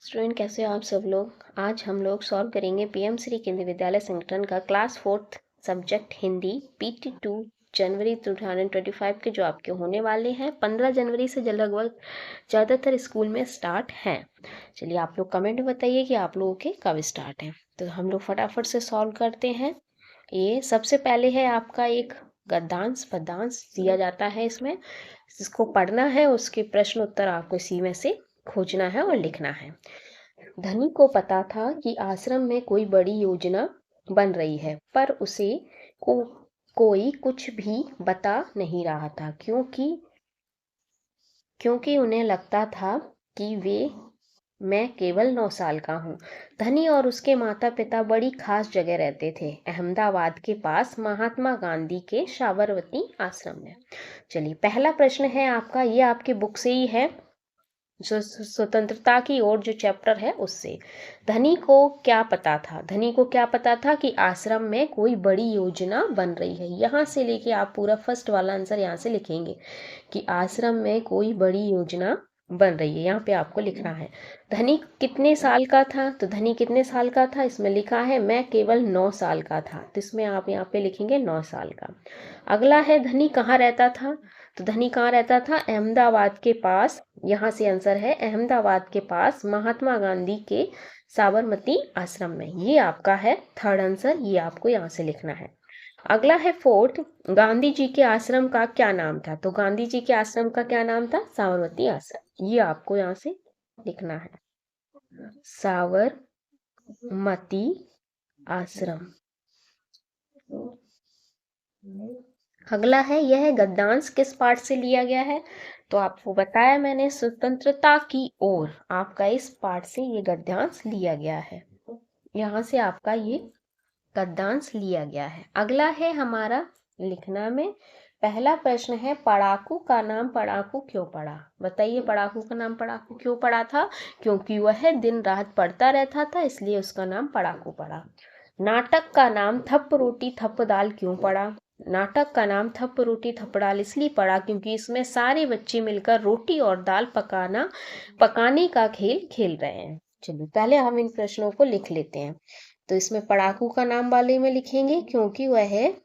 Student, कैसे हो आप सब लोग। आज हम लोग सॉल्व करेंगे पीएम श्री केंद्रीय विद्यालय संगठन का class 4th subject Hindi PT2 जनवरी 2025 के जो आपके होने वाले हैं 15 जनवरी से लगभग ज़्यादातर स्कूल में स्टार्ट हैं। चलिए आप लोग कमेंट में बताइए कि आप लोगों के कब स्टार्ट हैं। तो हम लोग फटाफट से सॉल्व करते हैं। ये सबसे पहले है आपका एक गद्यांश पद्यांश दिया जाता है, इसमें जिसको पढ़ना है उसके प्रश्न उत्तर आपको इसी में से खोजना है और लिखना है। धनी को पता था कि आश्रम में कोई बड़ी योजना बन रही है, पर उसे कोई कुछ भी बता नहीं रहा था, क्योंकि उन्हें लगता था कि मैं केवल 9 साल का हूँ। धनी और उसके माता पिता बड़ी खास जगह रहते थे, अहमदाबाद के पास महात्मा गांधी के साबरमती आश्रम में। चलिए पहला प्रश्न है आपका, ये आपके बुक से ही है, स्वतंत्रता की ओर जो चैप्टर है उससे। धनी को क्या पता था? धनी को क्या पता था कि आश्रम में कोई बड़ी योजना बन रही है। यहाँ से लेके आप पूरा फर्स्ट वाला आंसर यहाँ से लिखेंगे कि आश्रम में कोई बड़ी योजना बन रही है, यहाँ पे आपको लिखना है। धनी कितने साल का था? तो धनी कितने साल का था, इसमें लिखा है मैं केवल 9 साल का था, तो इसमें आप यहाँ पे लिखेंगे 9 साल का। अगला है धनी कहाँ रहता था? तो धनी कहाँ रहता था? अहमदाबाद के पास। यहाँ से आंसर है अहमदाबाद के पास महात्मा गांधी के साबरमती आश्रम में। ये आपका है थर्ड आंसर, ये आपको यहाँ से लिखना है। अगला है फोर्थ, गांधी जी के आश्रम का क्या नाम था? तो गांधी जी के आश्रम का क्या नाम था? साबरमती आश्रम। ये आपको यहाँ से लिखना है, साबरमती आश्रम। अगला है यह गद्यांश किस पाठ से लिया गया है? तो आपको बताया मैंने, स्वतंत्रता की ओर। आपका इस पाठ से ये गद्यांश लिया गया है, यहाँ से आपका ये गद्यांश लिया गया है। अगला है हमारा लिखना में, पहला प्रश्न है पढ़ाकू का नाम पढ़ाकू क्यों पड़ा? बताइए पढ़ाकू का नाम पढ़ाकू क्यों पड़ा था? क्योंकि वह दिन रात पढ़ता रहता था, इसलिए उसका नाम पढ़ाकू पड़ा। नाटक का नाम थप्प रोटी थप्प दाल क्यों पड़ा? नाटक का नाम थप्प रोटी थप्प दाल इसलिए पड़ा क्योंकि इसमें सारे बच्चे मिलकर रोटी और दाल पकाने का खेल खेल रहे हैं। चलिए पहले हम इन प्रश्नों को लिख लेते हैं। तो इसमें पढ़ाकू का नाम वाले में लिखेंगे क्योंकि वह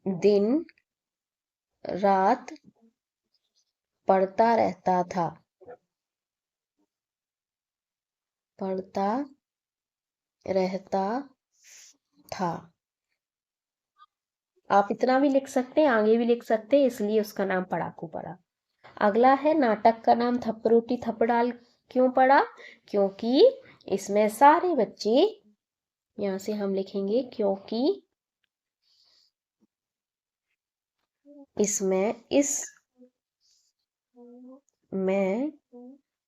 दिन रात पढ़ता रहता था। पढ़ता रहता था। आप इतना भी लिख सकते हैं, आगे भी लिख सकते हैं, इसलिए उसका नाम पढ़ाकू पड़ा। अगला है नाटक का नाम थप्प रोटी थप्प दाल क्यों पड़ा? क्योंकि इसमें सारे बच्चे, यहाँ से हम लिखेंगे क्योंकि इसमें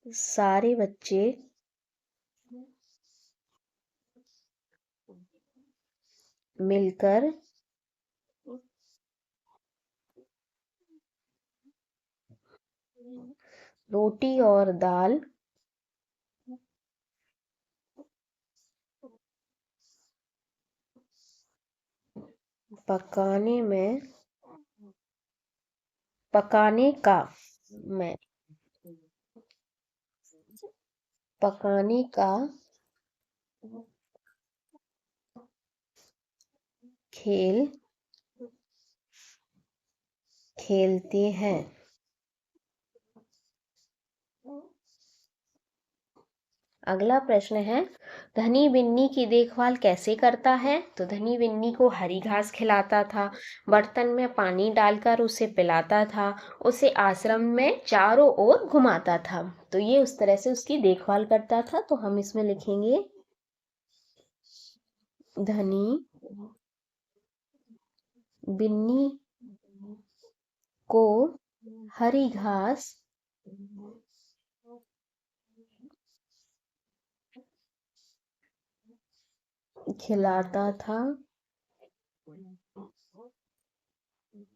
सारे बच्चे मिलकर रोटी और दाल पकाने का खेल खेलते हैं। अगला प्रश्न है धनी बिन्नी की देखभाल कैसे करता है? तो धनी बिन्नी को हरी घास खिलाता था, बर्तन में पानी डालकर उसे पिलाता था, उसे आश्रम में चारों ओर घुमाता था। तो ये उस तरह से उसकी देखभाल करता था। तो हम इसमें लिखेंगे धनी बिन्नी को हरी घास खिलाता था,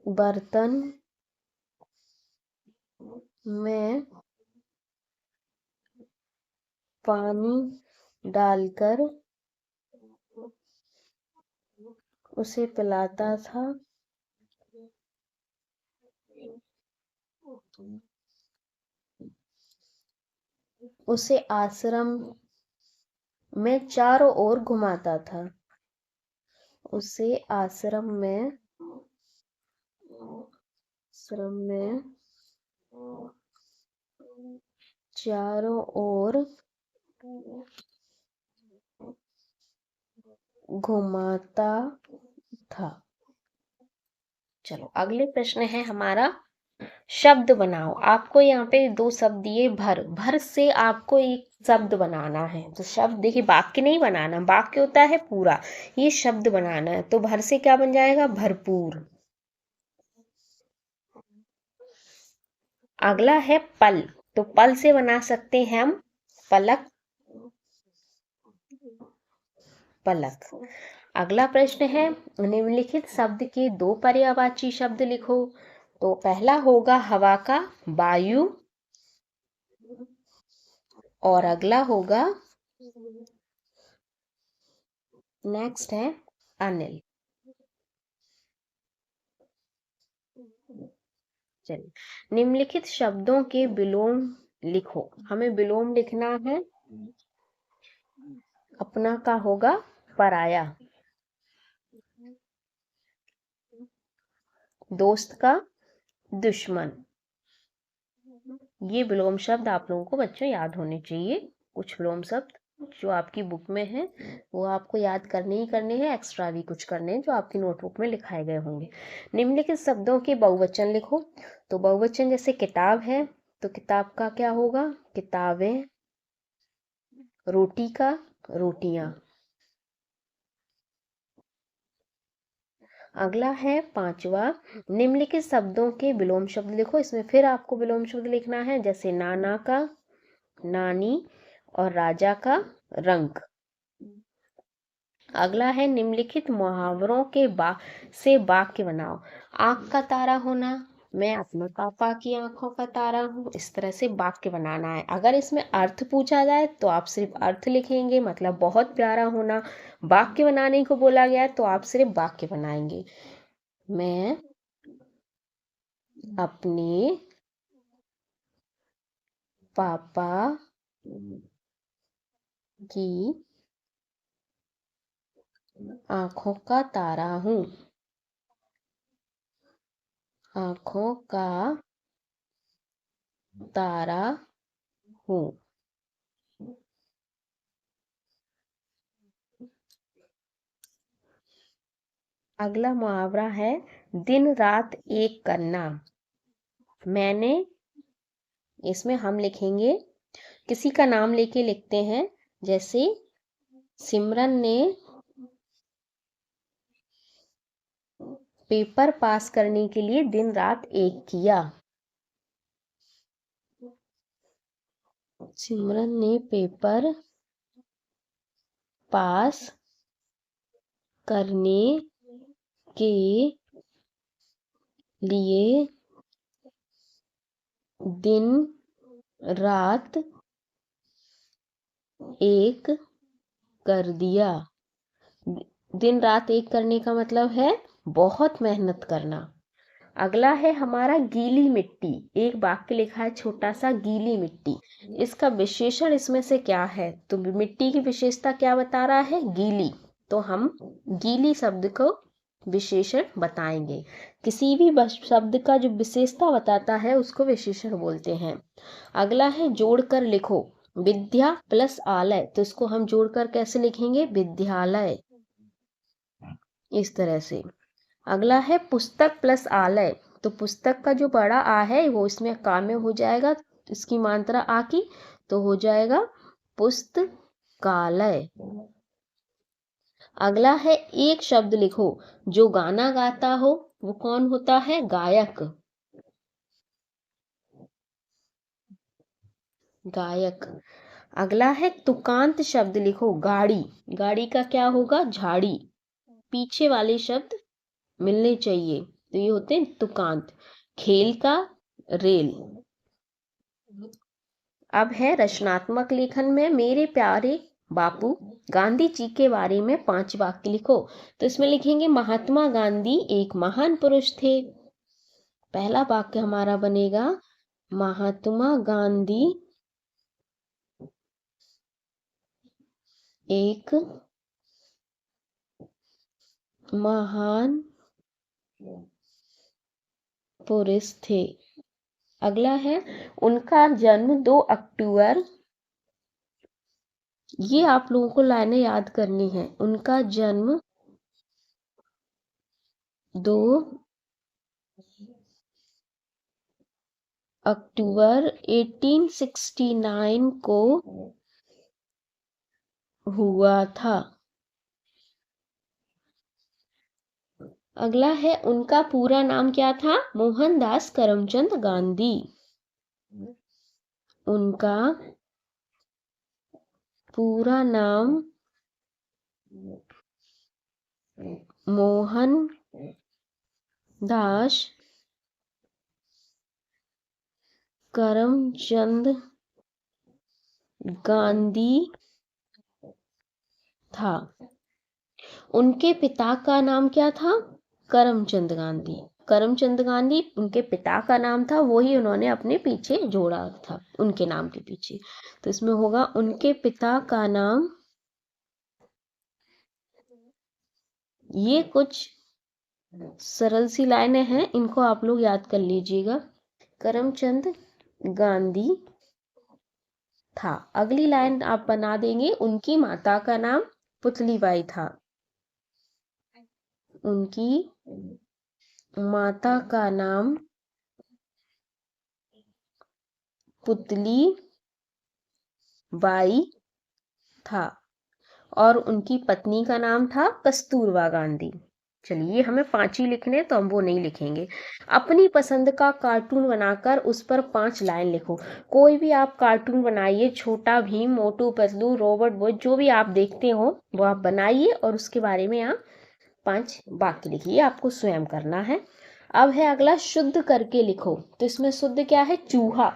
बर्तन में पानी डालकर उसे पिलाता था, उसे आश्रम में चारों ओर घुमाता था। उसे आश्रम में चारों ओर घुमाता था। चलो अगले प्रश्न है हमारा, शब्द बनाओ। आपको यहाँ पे दो शब्द दिए, भर भर से आपको एक शब्द बनाना है। तो शब्द देखिए, वाक्य नहीं बनाना, वाक्य होता है पूरा, ये शब्द बनाना है। तो भर से क्या बन जाएगा? भरपूर। अगला है पल, तो पल से बना सकते हैं हम पलक, पलक। अगला प्रश्न है, निम्नलिखित शब्द के दो पर्यायवाची शब्द लिखो। तो पहला होगा हवा का वायु, और अगला होगा, नेक्स्ट है अनिल। चलिए, निम्नलिखित शब्दों के विलोम लिखो। हमें विलोम लिखना है। अपना का होगा पराया, दोस्त का दुश्मन। ये विलोम शब्द आप लोगों को बच्चों याद होने चाहिए। कुछ विलोम शब्द जो आपकी बुक में है वो आपको याद करने ही करने हैं, एक्स्ट्रा भी कुछ करने हैं जो आपकी नोटबुक में लिखाए गए होंगे। निम्नलिखित शब्दों के बहुवचन लिखो। तो बहुवचन जैसे किताब है, तो किताब का क्या होगा? किताबें। रोटी का रोटियां। अगला है पांचवा, निम्नलिखित शब्दों के विलोम शब्द लिखो। इसमें फिर आपको विलोम शब्द लिखना है, जैसे नाना का नानी और राजा का रंक। अगला है, निम्नलिखित मुहावरों के से वाक्य बनाओ। आंख का तारा होना, मैं अपने पापा की आंखों का तारा हूँ। इस तरह से वाक्य बनाना है। अगर इसमें अर्थ पूछा जाए तो आप सिर्फ अर्थ लिखेंगे, मतलब बहुत प्यारा होना। वाक्य बनाने को बोला गया तो आप सिर्फ वाक्य बनाएंगे। मैं अपने पापा की आंखों का तारा हूँ। आंखों का तारा हूँ। अगला मुहावरा है, दिन रात एक करना। मैंने, इसमें हम लिखेंगे, किसी का नाम लेके लिखते हैं, जैसे सिमरन ने पेपर पास करने के लिए दिन रात एक किया। सिमरन ने पेपर पास करने के लिए दिन रात एक कर दिया। दिन रात एक करने का मतलब है बहुत मेहनत करना। अगला है हमारा गीली मिट्टी। एक वाक्य लिखा है छोटा सा, गीली मिट्टी। इसका विशेषण इसमें से क्या है? तो मिट्टी की विशेषता क्या बता रहा है? गीली। तो हम गीली शब्द को विशेषण बताएंगे। किसी भी शब्द का जो विशेषता बताता है उसको विशेषण बोलते हैं। अगला है जोड़कर लिखो। विद्या प्लस आलय, तो इसको हम जोड़कर कैसे लिखेंगे? विद्यालय। इस तरह से। अगला है पुस्तक प्लस आलय, तो पुस्तक का जो बड़ा आ है वो इसमें का में हो जाएगा, इसकी मात्रा आ की, तो हो जाएगा पुस्तकालय। अगला है एक शब्द लिखो जो गाना गाता हो, वो कौन होता है? गायक। गायक। अगला है तुकांत शब्द लिखो। गाड़ी, गाड़ी का क्या होगा? झाड़ी। पीछे वाले शब्द मिलने चाहिए, तो ये होते हैं तुकांत। खेल का रेल। अब है रचनात्मक लेखन में, मेरे प्यारे बापू गांधी जी के बारे में 5 वाक्य लिखो। तो इसमें लिखेंगे, महात्मा गांधी एक महान पुरुष थे। पहला वाक्य हमारा बनेगा, महात्मा गांधी एक महान पुरुष थे। अगला है उनका जन्म 2 अक्टूबर, ये आप लोगों को लाइनें याद करनी है। उनका जन्म 2 अक्टूबर 1869 को हुआ था। अगला है उनका पूरा नाम क्या था? मोहनदास करमचंद गांधी। उनका पूरा नाम मोहनदास करमचंद गांधी था। उनके पिता का नाम क्या था? करमचंद गांधी। करमचंद गांधी उनके पिता का नाम था, वही उन्होंने अपने पीछे जोड़ा था उनके नाम के पीछे। तो इसमें होगा उनके पिता का नाम। ये कुछ सरल सी लाइनें हैं, इनको आप लोग याद कर लीजिएगा। करमचंद गांधी था। अगली लाइन आप बना देंगे, उनकी माता का नाम पुतलीबाई था। उनकी माता का नाम पुतली बाई था और उनकी पत्नी का नाम था कस्तूरबा गांधी। चलिए हमें 5 ही लिखने, तो हम वो नहीं लिखेंगे। अपनी पसंद का कार्टून बनाकर उस पर 5 लाइन लिखो। कोई भी आप कार्टून बनाइए, छोटा भीम, मोटू पतलू, रोबोट बॉय, जो भी आप देखते हो वो आप बनाइए और उसके बारे में आप 5 वाक्य लिखिए, आपको स्वयं करना है। अब है अगला शुद्ध करके लिखो। तो इसमें शुद्ध क्या है? चूहा।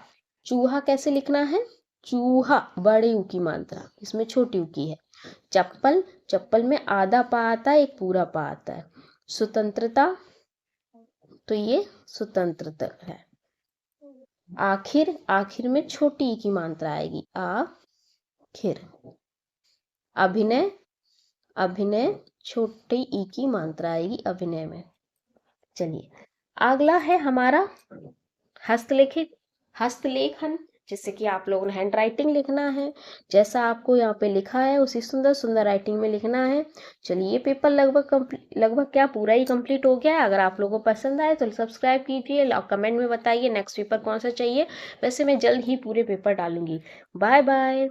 चूहा कैसे लिखना है? चूहा बड़े ऊ की मात्रा, इसमें छोटी ऊ की है। चप्पल, चप्पल में आधा पा आता है, एक पूरा पा आता है। स्वतंत्रता, तो ये स्वतंत्रता है। आखिर, आखिर में छोटी ई की मात्रा आएगी, आखिर। अभिनय, अभिनय छोटी ई की मात्रा आएगी अभिनय में। चलिए अगला है हमारा हस्तलिखित, हस्तलेखन, जिससे कि आप लोगों ने हैंड राइटिंग लिखना है। जैसा आपको यहाँ पे लिखा है उसी सुंदर सुंदर राइटिंग में लिखना है। चलिए ये पेपर लगभग क्या पूरा ही कंप्लीट हो गया है। अगर आप लोगों को पसंद आए तो सब्सक्राइब कीजिए और कमेंट में बताइए नेक्स्ट पेपर कौन सा चाहिए। वैसे मैं जल्द ही पूरे पेपर डालूंगी। Bye bye.